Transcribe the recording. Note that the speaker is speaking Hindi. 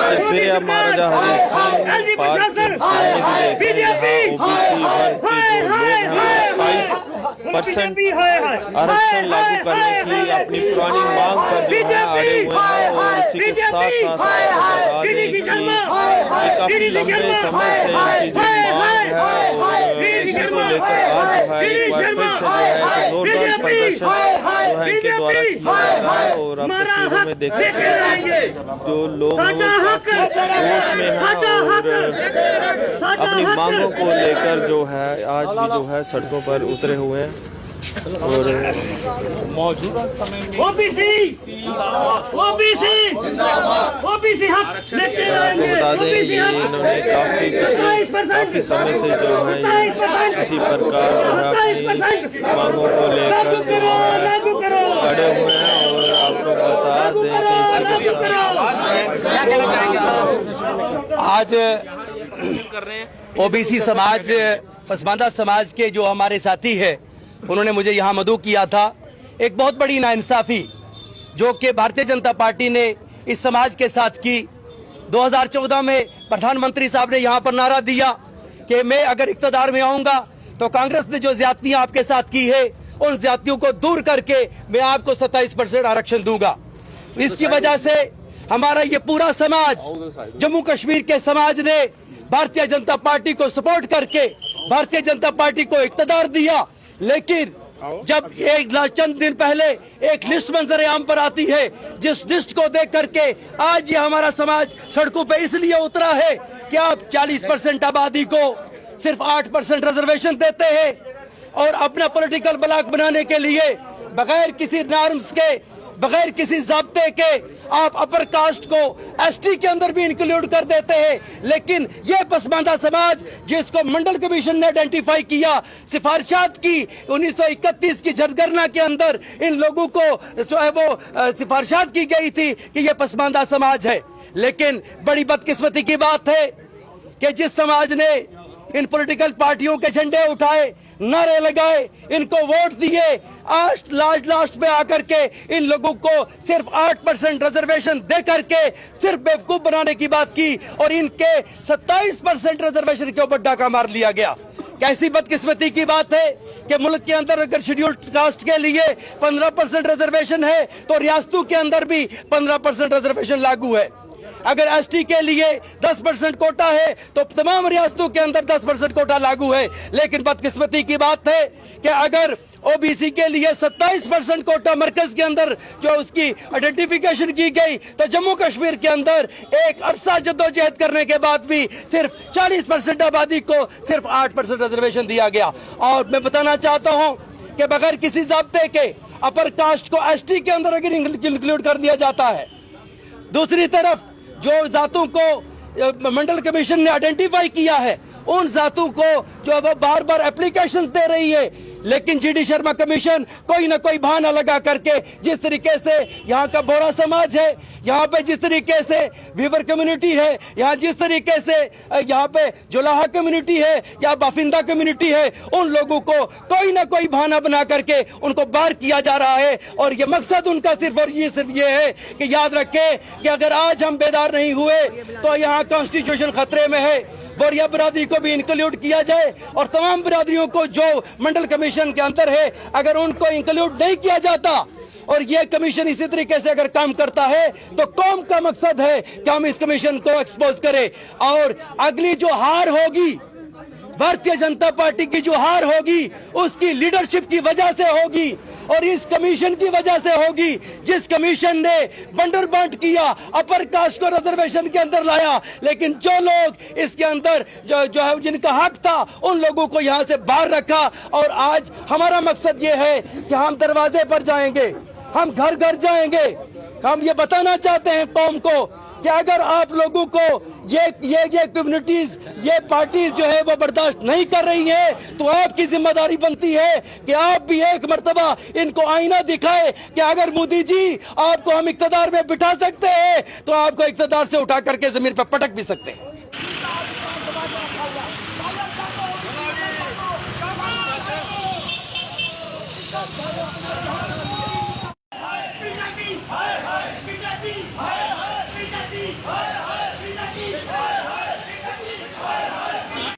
तस्वीरें अब महाराजा हरि सिंह पार्क की ओबीसी वर्ग के जो लोग हैं 22% आरक्षण लागू करने की अपनी पुरानी मांग पर जो है अड़े हुए हैं। और इसी के साथ साथ बता दें कि काफी लंबे समय से इनकी जो मांग है और इसी को लेकर आज जो है एक बार फिर से जो है जोरदार प्रदर्शन जो है इनके द्वारा किया जा रहा है। और आप तस्वीरों में देख सकते हैं जो लोग काफी जोश में हैं और अपनी मांगों को लेकर जो है आज भी जो है सड़कों पर उतरे हुए हैं। और मौजूदा समय में ओबीसी हक लेके आपको बता दें ये इन्होंने काफी समय से जो है इसी प्रकार जो है अपनी मांगों को लेकर जो है खड़े हुए हैं। और आपको बता दें कि इसी के साथ आज ओबीसी समाज पसमानदा समाज के जो हमारे साथी है उन्होंने मुझे यहाँ मदऊ किया था। एक बहुत बड़ी नाइंसाफी जो कि भारतीय जनता पार्टी ने इस समाज के साथ की। 2014 में प्रधानमंत्री साहब ने यहाँ पर नारा दिया कि मैं अगर इक़्तिदार में आऊंगा तो कांग्रेस ने जो ज्यादतियां आपके साथ की है उन ज्यादतियों को दूर करके मैं आपको 27% आरक्षण दूंगा। इसकी वजह से हमारा ये पूरा समाज जम्मू कश्मीर के समाज ने भारतीय जनता पार्टी को सपोर्ट करके भारतीय जनता पार्टी को इक़्तिदार दिया। लेकिन जब चंद दिन पहले एक लिस्ट मंजर आम पर आती है जिस लिस्ट को देख करके आज ये हमारा समाज सड़कों पे इसलिए उतरा है कि आप 40% आबादी को सिर्फ 8% रिजर्वेशन देते हैं और अपना पॉलिटिकल ब्लॉक बनाने के लिए बगैर किसी नॉर्म्स के बगैर किसी ज़ाब्ते के आप अपर कास्ट को एसटी के अंदर भी इंक्लूड कर देते हैं। लेकिन ये पसमानदा समाज जिसको मंडल कमीशन ने आइडेंटिफाई किया सिफारिशात की 1931 की जनगणना के अंदर इन लोगों को जो है वो सिफारिशात की गई थी कि ये पसमानदा समाज है। लेकिन बड़ी बदकिस्मती की बात है कि जिस समाज ने इन पॉलिटिकल पार्टियों के झंडे उठाए नारे लगाए इनको वोट दिए आज लास्ट में आकर के इन लोगों को सिर्फ 8% रिजर्वेशन दे करके सिर्फ बेवकूफ बनाने की बात की और इनके 27% रिजर्वेशन के ऊपर डाका मार लिया गया। कैसी बदकिस्मती की बात है कि मुल्क के अंदर अगर शेड्यूल्ड कास्ट के लिए 15% रिजर्वेशन है तो रियासतों के अंदर भी 15% रिजर्वेशन लागू है। अगर एसटी के लिए 10% कोटा है तो तमाम रियासतों के अंदर 10% कोटा लागू है। लेकिन बदकिस्मती की बात है कि अगर ओबीसी के लिए 27% कोटा मरकज के अंदर जो उसकी आइडेंटिफिकेशन की गई तो जम्मू कश्मीर के अंदर एक अरसा जद्दोजहद करने के बाद भी सिर्फ 40% आबादी को सिर्फ 8% रिजर्वेशन दिया गया। और मैं बताना चाहता हूं कि बगैर किसी ज़ाब्ते के अपर कास्ट को एसटी के अंदर अगर इंक्लूड कर दिया जाता है, दूसरी तरफ जो जातों को मंडल कमीशन ने आइडेंटिफाई किया है उन जातों को जो वो बार बार एप्लीकेशंस दे रही है, लेकिन जीडी शर्मा कमीशन कोई ना कोई बहाना लगा करके जिस तरीके से यहाँ का बोरा समाज है, यहाँ पे जिस तरीके से वीवर कम्युनिटी है, यहाँ जिस तरीके से यहाँ पे जुलाहा कम्युनिटी है या बाफिंदा कम्युनिटी है, उन लोगों को कोई ना कोई बहाना बना करके उनको बाहर किया जा रहा है। और ये मकसद उनका सिर्फ ये है कि याद रखें कि अगर आज हम बेदार नहीं हुए तो यहाँ कॉन्स्टिट्यूशन खतरे में है। बोरिया बिरादरी को भी इंक्लूड किया जाए और तमाम बिरादरियों को जो मंडल कमीशन के अंदर है अगर उनको इंक्लूड नहीं किया जाता और ये कमीशन इसी तरीके से अगर काम करता है तो कौम का मकसद है कि हम इस कमीशन को एक्सपोज करें। और अगली जो हार होगी भारतीय जनता पार्टी की जो हार होगी उसकी लीडरशिप की वजह से होगी और इस कमीशन की वजह से होगी जिस कमीशन ने बंडर बांट किया अपर कास्ट को रिजर्वेशन के अंदर लाया, लेकिन जो लोग इसके अंदर जो है जिनका हक था उन लोगों को यहाँ से बाहर रखा। और आज हमारा मकसद ये है कि हम दरवाजे पर जाएंगे, हम घर घर जाएंगे, हम ये बताना चाहते हैं कौम को कि अगर आप लोगों को ये कम्युनिटीज ये पार्टीज जो है वो बर्दाश्त नहीं कर रही है तो आपकी जिम्मेदारी बनती है कि आप भी एक मर्तबा इनको आईना दिखाए कि अगर मोदी जी आपको हम इक़्तिदार में बिठा सकते हैं तो आपको इक़्तिदार से उठा करके जमीन पर पटक भी सकते हैं।